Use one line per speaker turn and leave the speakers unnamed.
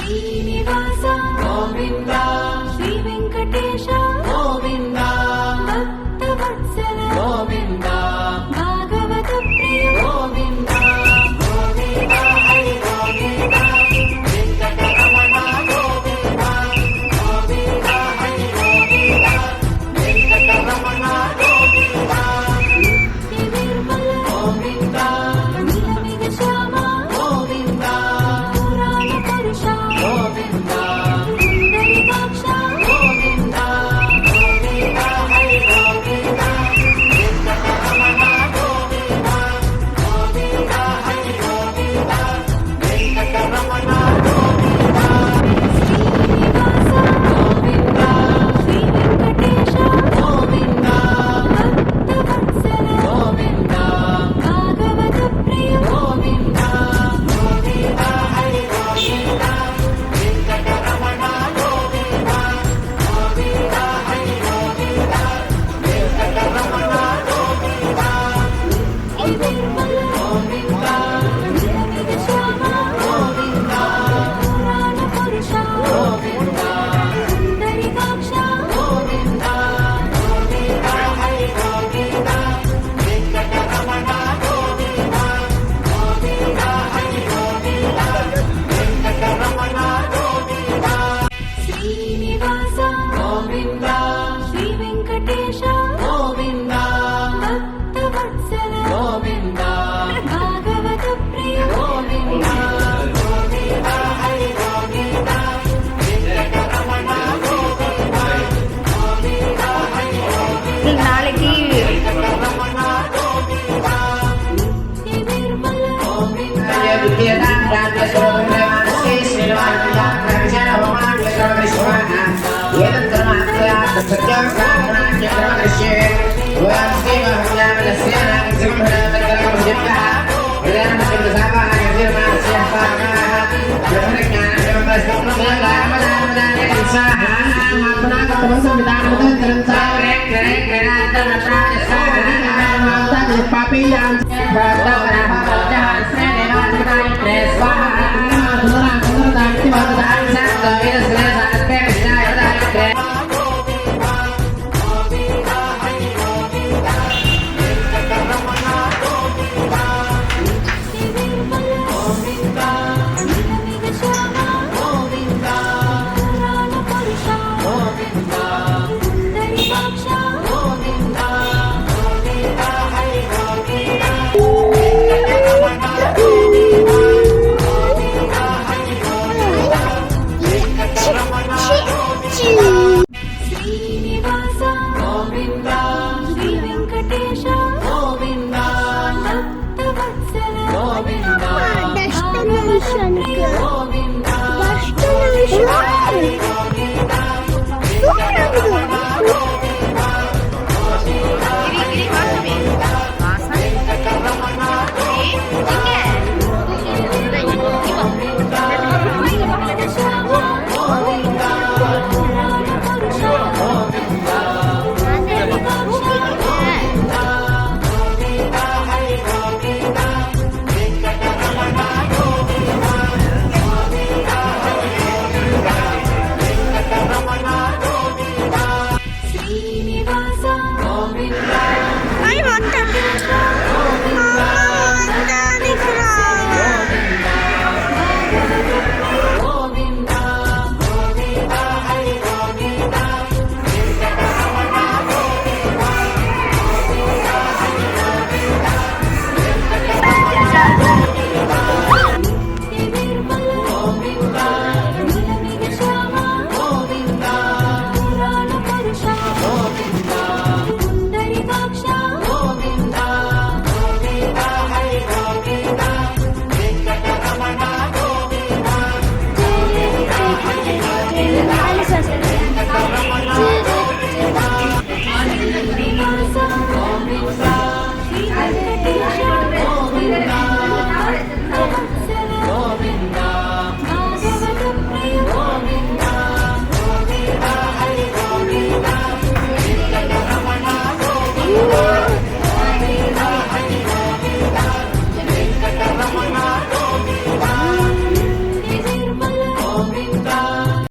శ్రీనివాస
గోవింద
శ్రీ వెంకటేశ
గోవింద
భక్తవత్సల
గోవింద
భాగవత ప్రియ
గోవింద గోవింద హరి గోవింద వెంకటరమణ గోవింద గోవింద హరి గోవింద వెంకటరమణ గోవింద
నిత్య నిర్మల
గోవింద
నిలమిగ శ్యామ
గోవింద
పురాణ పురుష
గోవింద
పుండరీకాక్ష
గోవింద గోవింద హరి గోవింద వెంకటరమణ గోవింద గోవింద హరి గోవింద వెంకటరమణ గోవింద
శ్రీనివాస
గోవింద
శ్రీ వెంకటేశ
గోవింద
భక్తవత్సల
గోవింద
భాగవత ప్రియ
గోవింద గోవింద హరి గోవింద వెంకటరమణ గోవింద గోవింద హరి గోవింద వెంకటరమణ గోవింద
నిత్య నిర్మల
గోవింద
నిలమిగ శ్యామ
గోవింద
పురాణ పురుష
గోవింద
పుండరీకాక్ష
గోవింద గోవింద హరి గోవింద వెంకటరమణ గోవింద గోవింద హరి గోవింద వెంకటరమణ గోవింద
శ్రీనివాస
గోవింద
శ్రీ వెంకటేశ
గోవింద
భక్తవత్సల
గోవింద
భాగవత ప్రియ
గోవింద గోవింద హరి గోవింద వెంకటరమణ గోవింద గోవింద హరి గోవింద
నాలుగు
వెంకటరమణ గోవింద
నిత్య నిర్మల
గోవింద
Papi yang